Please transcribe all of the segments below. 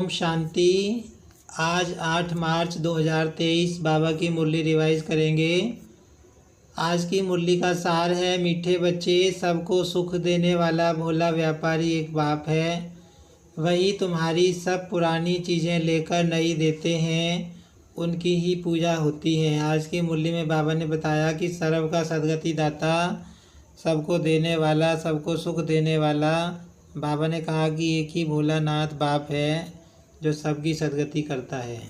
ओम शांति। आज 8 मार्च 2023 बाबा की मुरली रिवाइज करेंगे। आज की मुरली का सार है, मीठे बच्चे, सबको सुख देने वाला भोला व्यापारी एक बाप है। वही तुम्हारी सब पुरानी चीज़ें लेकर नई देते हैं, उनकी ही पूजा होती है। आज की मुरली में बाबा ने बताया कि सर्व का सद्गति दाता, सबको देने वाला, सबको सुख देने वाला। बाबा ने कहा कि एक ही भोलानाथ बाप है जो सबकी सद्गति करता है।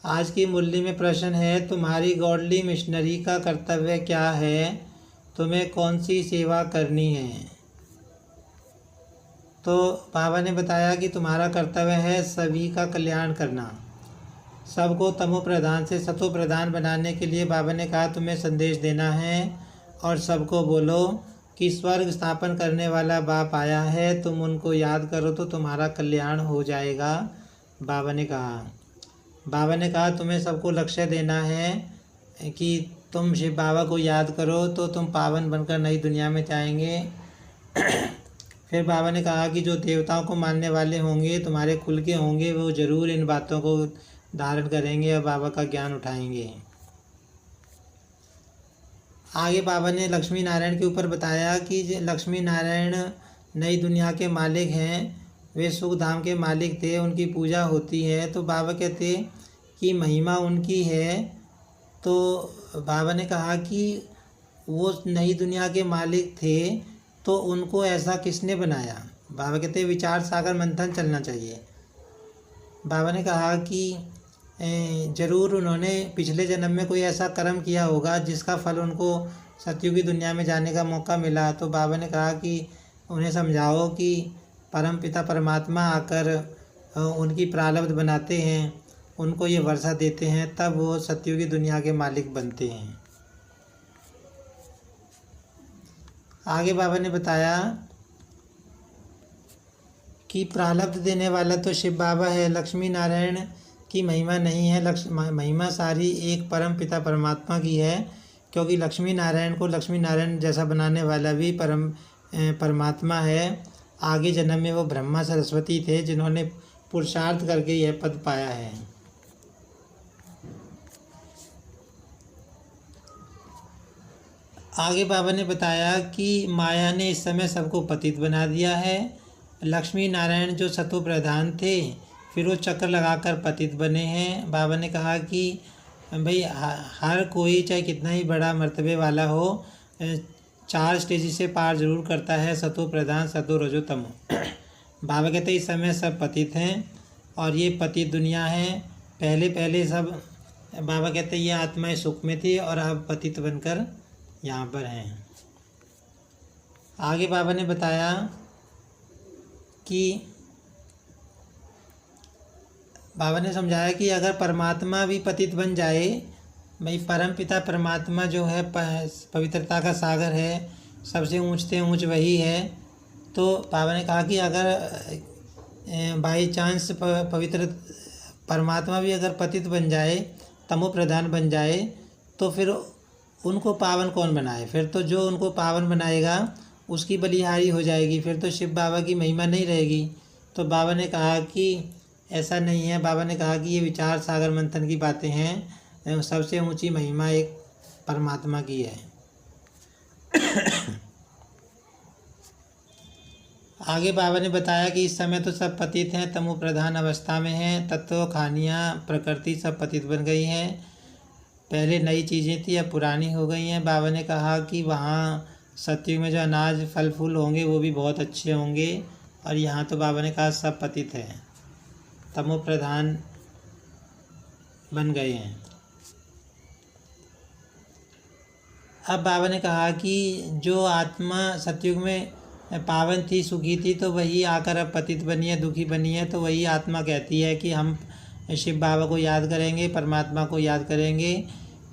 आज की मुरली में प्रश्न है, तुम्हारी गॉडली मिशनरी का कर्तव्य क्या है? तुम्हें कौन सी सेवा करनी है? तो बाबा ने बताया कि तुम्हारा कर्तव्य है सभी का कल्याण करना, सबको तमो प्रधान से सतो प्रधान बनाने के लिए बाबा ने कहा तुम्हें संदेश देना है और सबको बोलो कि स्वर्ग स्थापन करने वाला बाप आया है, तुम उनको याद करो तो तुम्हारा कल्याण हो जाएगा। बाबा ने कहा तुम्हें सबको लक्ष्य देना है कि तुम शिव बाबा को याद करो तो तुम पावन बनकर नई दुनिया में जाएंगे। फिर बाबा ने कहा कि जो देवताओं को मानने वाले होंगे, तुम्हारे कुल के होंगे, वो ज़रूर इन बातों को धारण करेंगे और बाबा का ज्ञान उठाएंगे। आगे बाबा ने लक्ष्मी नारायण के ऊपर बताया कि लक्ष्मी नारायण नई दुनिया के मालिक हैं, वे सुख धाम के मालिक थे, उनकी पूजा होती है। तो बाबा कहते कि महिमा उनकी है। तो बाबा ने कहा कि वो नई दुनिया के मालिक थे तो उनको ऐसा किसने बनाया? बाबा कहते विचार सागर मंथन चलना चाहिए। बाबा ने कहा कि ज़रूर उन्होंने पिछले जन्म में कोई ऐसा कर्म किया होगा जिसका फल उनको सतयुग की दुनिया में जाने का मौका मिला। तो बाबा ने कहा कि उन्हें समझाओ कि परम पिता परमात्मा आकर उनकी प्रारब्ध बनाते हैं, उनको ये वर्षा देते हैं, तब वो सतयुग की दुनिया के मालिक बनते हैं। आगे बाबा ने बताया कि प्रारब्ध देने वाला तो शिव बाबा है, लक्ष्मी नारायण की महिमा नहीं है। महिमा सारी एक परम पिता परमात्मा की है, क्योंकि लक्ष्मी नारायण को लक्ष्मी नारायण जैसा बनाने वाला भी परमात्मा है। आगे जन्म में वो ब्रह्मा सरस्वती थे जिन्होंने पुरुषार्थ करके यह पद पाया है। आगे बाबा ने बताया कि माया ने इस समय सबको पतित बना दिया है। लक्ष्मी नारायण जो सतो प्रधान थे, फिर वो चक्कर लगाकर पतित बने हैं। बाबा ने कहा कि भाई हर कोई चाहे कितना ही बड़ा मर्तबे वाला हो, 4 स्टेज से पार जरूर करता है, सतो प्रधान, सतो रजो तमो। बाबा कहते इस समय सब पतित हैं और ये पतित दुनिया है। पहले सब बाबा कहते ये आत्माएं सुख में थी और अब पतित बनकर यहाँ पर हैं। आगे बाबा ने बताया कि बाबा ने समझाया कि अगर परमात्मा भी पतित बन जाए, भाई परम पिता परमात्मा जो है पवित्रता का सागर है, सबसे ऊंचते ऊंच वही है। तो बाबा ने कहा कि अगर बाई चांस पवित्र परमात्मा भी अगर पतित बन जाए, तमो प्रधान बन जाए, तो फिर उनको पावन कौन बनाए? फिर तो जो उनको पावन बनाएगा उसकी बलिहारी हो जाएगी, फिर तो शिव बाबा की महिमा नहीं रहेगी। तो बाबा ने कहा कि ऐसा नहीं है। बाबा ने कहा कि ये विचार सागर मंथन की बातें हैं, सबसे ऊंची महिमा एक परमात्मा की है। आगे बाबा ने बताया कि इस समय तो सब पतित हैं, तमो प्रधान अवस्था में हैं, तत्व खानियाँ प्रकृति सब पतित बन गई हैं। पहले नई चीज़ें थी, अब पुरानी हो गई हैं। बाबा ने कहा कि वहाँ सतयुग में जो अनाज फल फूल होंगे वो भी बहुत अच्छे होंगे, और यहाँ तो बाबा ने कहा सब पतित है, तमो प्रधान बन गए हैं। अब बाबा ने कहा कि जो आत्मा सतयुग में पावन थी, सुखी थी, तो वही आकर अब पतित बनी है, दुखी बनी है। तो वही आत्मा कहती है कि हम शिव बाबा को याद करेंगे, परमात्मा को याद करेंगे,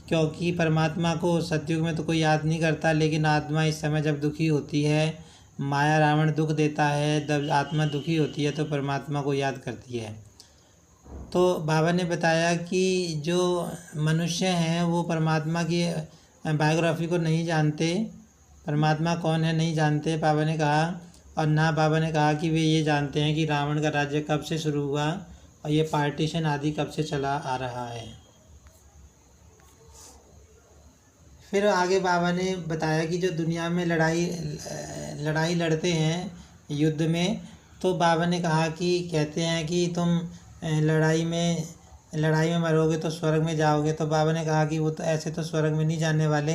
क्योंकि परमात्मा को सतयुग में तो कोई याद नहीं करता, लेकिन आत्मा इस समय जब दुखी होती है, माया रावण दुख देता है, जब आत्मा दुखी होती है तो परमात्मा को याद करती है। तो बाबा ने बताया कि जो मनुष्य हैं वो परमात्मा की बायोग्राफी को नहीं जानते, परमात्मा कौन है नहीं जानते। बाबा ने कहा और ना बाबा ने कहा कि वे ये जानते हैं कि रावण का राज्य कब से शुरू हुआ और ये पार्टीशन आदि कब से चला आ रहा है। फिर आगे बाबा ने बताया कि जो दुनिया में लड़ाई लड़ते हैं युद्ध में, तो बाबा ने कहा कि कहते हैं कि तुम लड़ाई में मरोगे तो स्वर्ग में जाओगे। तो बाबा ने कहा कि वो तो ऐसे तो स्वर्ग में नहीं जाने वाले।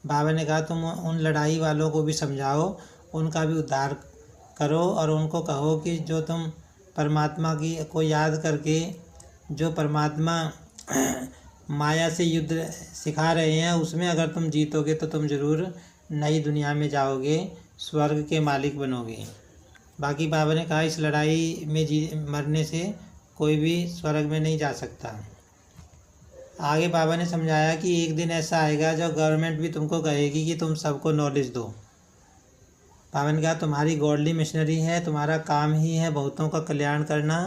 बाबा ने कहा तुम उन लड़ाई वालों को भी समझाओ, उनका भी उद्धार करो और उनको कहो कि जो तुम परमात्मा को याद करके जो परमात्मा माया से युद्ध सिखा रहे हैं उसमें अगर तुम जीतोगे तो तुम ज़रूर नई दुनिया में जाओगे, स्वर्ग के मालिक बनोगे। बाकी बाबा ने कहा इस लड़ाई में मरने से कोई भी स्वर्ग में नहीं जा सकता। आगे बाबा ने समझाया कि एक दिन ऐसा आएगा जब गवर्नमेंट भी तुमको कहेगी कि तुम सबको नॉलेज दो। बाबा ने कहा तुम्हारी गॉडली मिशनरी है, तुम्हारा काम ही है बहुतों का कल्याण करना,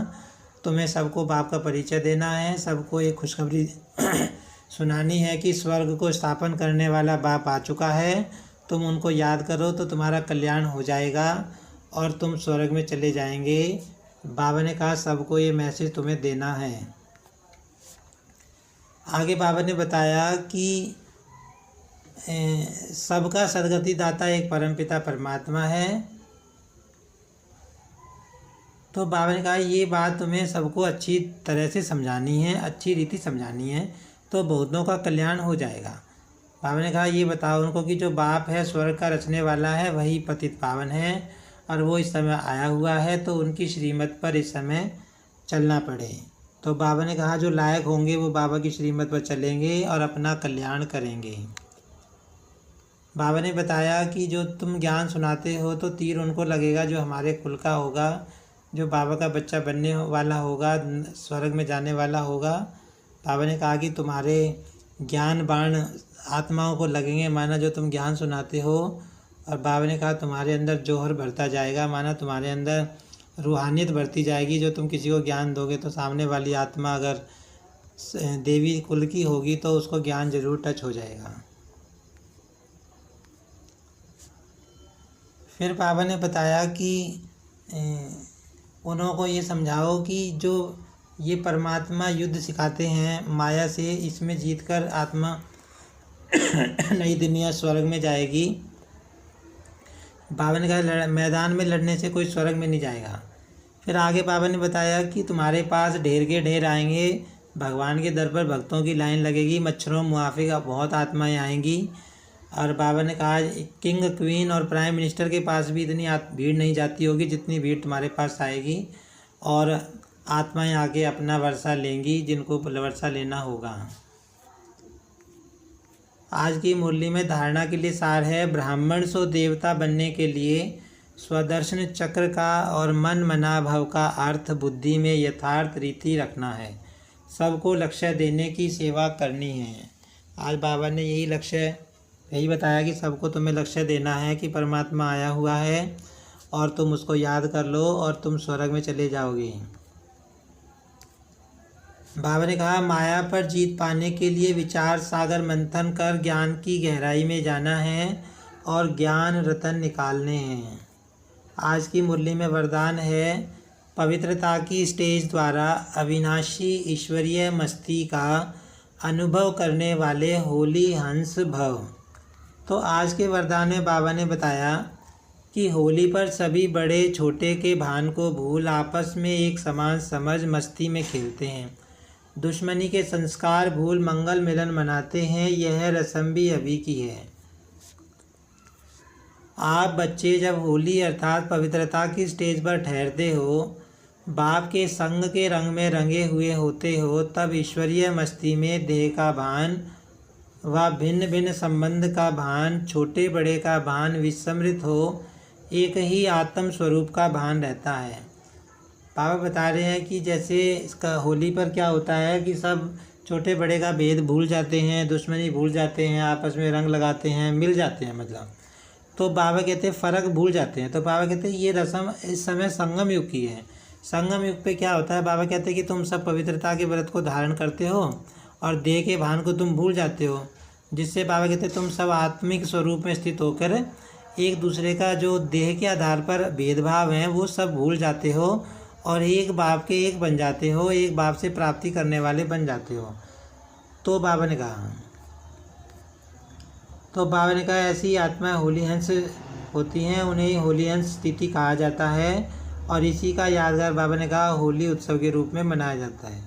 तुम्हें सबको बाप का परिचय देना है, सबको एक खुशखबरी सुनानी है कि स्वर्ग को स्थापन करने वाला बाप आ चुका है, तुम उनको याद करो तो तुम्हारा कल्याण हो जाएगा और तुम स्वर्ग में चले जाएंगे। बाबा ने कहा सबको ये मैसेज तुम्हें देना है। आगे बाबा ने बताया कि सबका सदगति दाता एक परमपिता परमात्मा है। तो बाबा ने कहा ये बात तुम्हें सबको अच्छी तरह से समझानी है, अच्छी रीति समझानी है, तो बहुतों का कल्याण हो जाएगा। बाबा ने कहा ये बताओ उनको कि जो बाप है स्वर्ग का रचने वाला है वही पतित पावन है और वो इस समय आया हुआ है, तो उनकी श्रीमत पर इस समय चलना पड़े। तो बाबा ने कहा जो लायक होंगे वो बाबा की श्रीमत पर चलेंगे और अपना कल्याण करेंगे। बाबा ने बताया कि जो तुम ज्ञान सुनाते हो तो तीर उनको लगेगा जो हमारे कुल का होगा, जो बाबा का बच्चा बनने वाला होगा, स्वर्ग में जाने वाला होगा। बाबा ने कहा कि तुम्हारे ज्ञान बाण आत्माओं को लगेंगे, माना जो तुम ज्ञान सुनाते हो। और बाबा ने कहा तुम्हारे अंदर जौहर भरता जाएगा, माना तुम्हारे अंदर रूहानियत बढ़ती जाएगी। जो तुम किसी को ज्ञान दोगे तो सामने वाली आत्मा अगर देवी कुल की होगी तो उसको ज्ञान जरूर टच हो जाएगा। फिर बाबा ने बताया कि उन्हों को ये समझाओ कि जो ये परमात्मा युद्ध सिखाते हैं माया से, इसमें जीतकर आत्मा नई दुनिया स्वर्ग में जाएगी। बाबा ने कहा मैदान में लड़ने से कोई स्वर्ग में नहीं जाएगा। फिर आगे बाबा ने बताया कि तुम्हारे पास ढेर के ढेर आएंगे, भगवान के दर पर भक्तों की लाइन लगेगी, मच्छरों मुआफिक बहुत आत्माएं आएंगी। और बाबा ने कहा किंग क्वीन और प्राइम मिनिस्टर के पास भी इतनी भीड़ नहीं जाती होगी जितनी भीड़ तुम्हारे पास आएगी, और आत्माएं आके अपना वर्षा लेंगी जिनको वर्षा लेना होगा। आज की मुरली में धारणा के लिए सार है, ब्राह्मण सो देवता बनने के लिए स्वदर्शन चक्र का और मन मना भाव का अर्थ बुद्धि में यथार्थ रीति रखना है, सबको लक्ष्य देने की सेवा करनी है। आज बाबा ने यही बताया कि सबको तुम्हें लक्ष्य देना है कि परमात्मा आया हुआ है और तुम उसको याद कर लो और तुम स्वर्ग में चले जाओगे। बाबा ने कहा माया पर जीत पाने के लिए विचार सागर मंथन कर ज्ञान की गहराई में जाना है और ज्ञान रतन निकालने हैं। आज की मुरली में वरदान है, पवित्रता की स्टेज द्वारा अविनाशी ईश्वरीय मस्ती का अनुभव करने वाले होली हंस भव। तो आज के वरदान में बाबा ने बताया कि होली पर सभी बड़े छोटे के भान को भूल आपस में एक समान समझ मस्ती में खेलते हैं, दुश्मनी के संस्कार भूल मंगल मिलन मनाते हैं, यह रस्म भी अभी की है। आप बच्चे जब होली अर्थात पवित्रता की स्टेज पर ठहरते हो, बाप के संग के रंग में रंगे हुए होते हो, तब ईश्वरीय मस्ती में देह का भान व भिन्न भिन्न संबंध का भान, छोटे बड़े का भान विस्मृत हो एक ही आत्म स्वरूप का भान रहता है। बाबा बता रहे हैं कि जैसे इसका होली पर क्या होता है कि सब छोटे बड़े का भेद भूल जाते हैं, दुश्मनी भूल जाते हैं, आपस में रंग लगाते हैं, मिल जाते हैं मतलब। तो बाबा कहते हैं फ़र्क भूल जाते हैं। तो बाबा कहते हैं ये रस्म इस समय संगम युग की है। संगम युग पे क्या होता है, बाबा कहते हैं कि तुम सब पवित्रता के व्रत को धारण करते हो और देह के भान को तुम भूल जाते हो, जिससे बाबा कहते हैं तुम सब आत्मिक स्वरूप में स्थित होकर एक दूसरे का जो देह के आधार पर भेदभाव हैं वो सब भूल जाते हो और एक बाप के एक बन जाते हो, एक बाप से प्राप्ति करने वाले बन जाते हो। तो बाबा ने कहा ऐसी आत्मा होली हंस होती हैं, उन्हें होली हंस स्थिति कहा जाता है और इसी का यादगार बाबा ने कहा होली उत्सव के रूप में मनाया जाता है।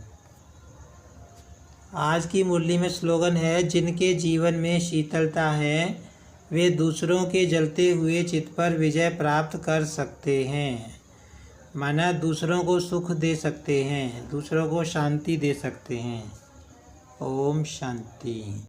आज की मुरली में स्लोगन है, जिनके जीवन में शीतलता है वे दूसरों के जलते हुए चित्त पर विजय प्राप्त कर सकते हैं। माना दूसरों को सुख दे सकते हैं, दूसरों को शांति दे सकते हैं। ओम शांति।